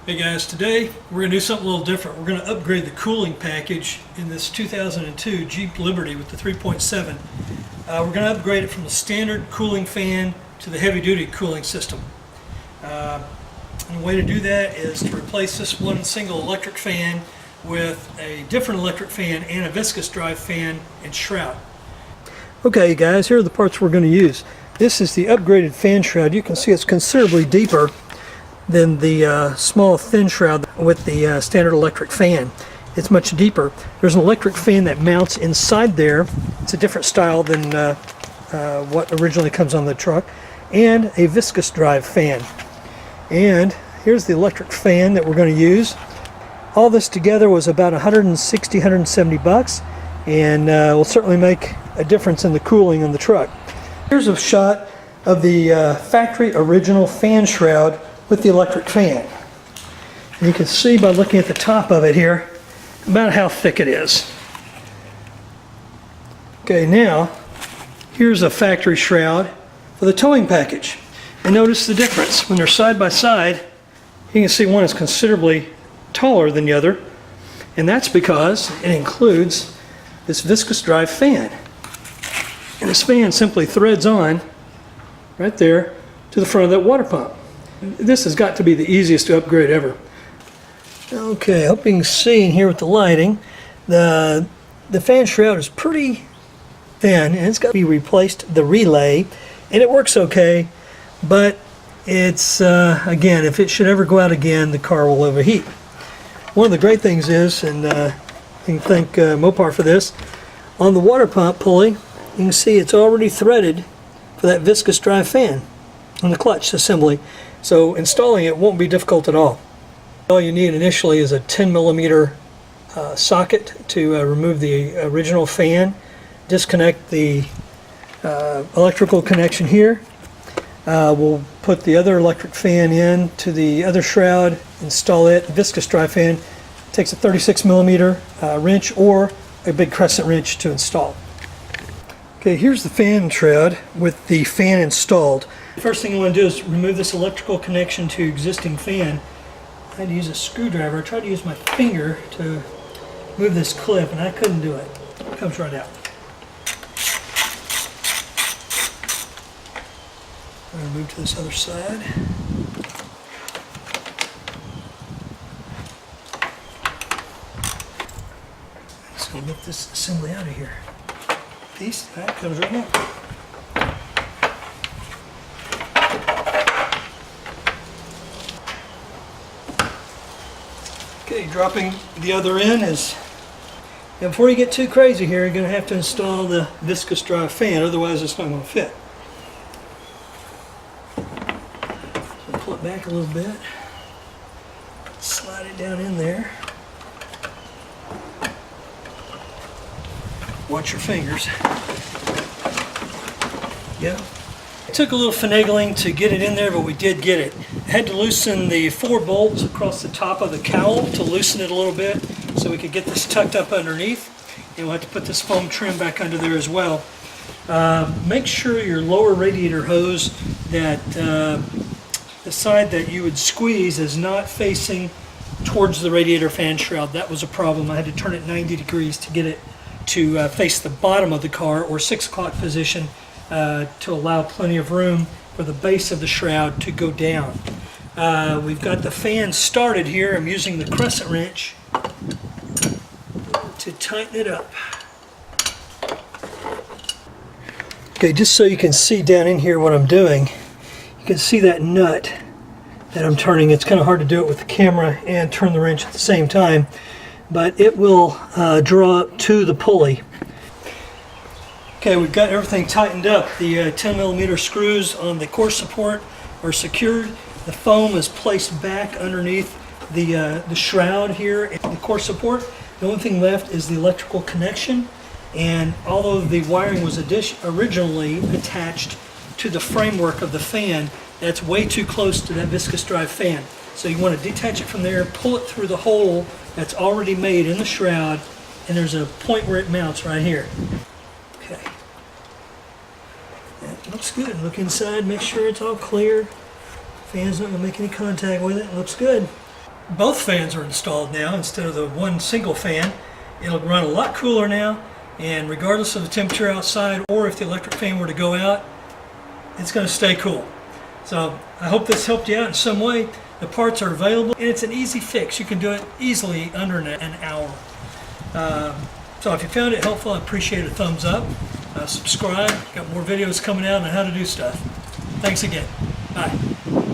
Hey guys, today we're going to do something a little different. We're going to upgrade the cooling package in this 2002 Jeep Liberty with the 3.7. We're going to upgrade it from the standard cooling fan to the heavy-duty cooling system. And the way to do that is to replace this one single electric fan with a different electric fan and a viscous drive fan and shroud. Okay guys, here are the parts we're going to use. This is the upgraded fan shroud. You can see it's considerably deeper than the small thin shroud with the standard electric fan. It's much deeper. There's an electric fan that mounts inside there. It's a different style than what originally comes on the truck, and a viscous drive fan. And here's the electric fan that we're going to use. All this together was about 160, 170 bucks, and will certainly make a difference in the cooling on the truck. Here's a shot of the factory original fan shroud with the electric fan. And you can see by looking at the top of it here about how thick it is. Okay, now here's a factory shroud for the towing package. And notice the difference. When they're side by side, you can see one is considerably taller than the other, and that's because it includes this viscous drive fan. And this fan simply threads on right there to the front of that water pump. This has got to be the easiest to upgrade ever. Okay, I hope you can see in here with the lighting. The fan shroud is pretty thin, and it's got to be replaced, the relay, and it works okay, but it's, again, if it should ever go out again, the car will overheat. One of the great things is, and you can thank Mopar for this, on the water pump pulley, you can see it's already threaded for that viscous drive fan on the clutch assembly. So installing it won't be difficult at all. All you need initially is a 10mm socket to remove the original fan, disconnect the electrical connection here. We'll put the other electric fan in to the other shroud, install it. The viscous drive fan takes a 36mm wrench or a big crescent wrench to install. Okay, here's the fan shroud with the fan installed. The first thing you want to do is remove this electrical connection to existing fan. I had to use a screwdriver. I tried to use my finger to move this clip, and I couldn't do it. It comes right out. I'm going to move to this other side. I'm just going to lift this assembly out of here. Piece, that comes right out. Okay, dropping the other end is, and before you get too crazy here, you're going to have to install the viscous drive fan, otherwise it's not going to fit. So pull it back a little bit, slide it down in there. Watch your fingers. Yeah. It took a little finagling to get it in there, but we did get it. I had to loosen the 4 bolts across the top of the cowl to loosen it a little bit so we could get this tucked up underneath. And we'll have to put this foam trim back under there as well. Make sure your lower radiator hose, that the side that you would squeeze, is not facing towards the radiator fan shroud. That was a problem. I had to turn it 90 degrees to get it to face the bottom of the car, or 6 o'clock position, to allow plenty of room for the base of the shroud to go down. We've got the fan started here. I'm using the crescent wrench to tighten it up. Okay, just so you can see down in here what I'm doing, you can see that nut that I'm turning. It's kind of hard to do it with the camera and turn the wrench at the same time, but it will draw up to the pulley. Okay, we've got everything tightened up. The 10mm screws on the core support are secured. The foam is placed back underneath the shroud here and the core support. The only thing left is the electrical connection, and although the wiring was originally attached to the framework of the fan, that's way too close to that viscous drive fan. So you want to detach it from there, pull it through the hole that's already made in the shroud, and there's a point where it mounts right here. Okay. That looks good. Look inside, make sure it's all clear. Fan's not going to make any contact with it. Looks good. both fans are installed now instead of the one single fan. It'll run a lot cooler now, and regardless of the temperature outside or if the electric fan were to go out, it's going to stay cool. So I hope this helped you out in some way. The parts are available, and it's an easy fix. You can do it easily under an hour. So if you found it helpful, I appreciate a thumbs up. Subscribe. Got more videos coming out on how to do stuff. Thanks again. Bye.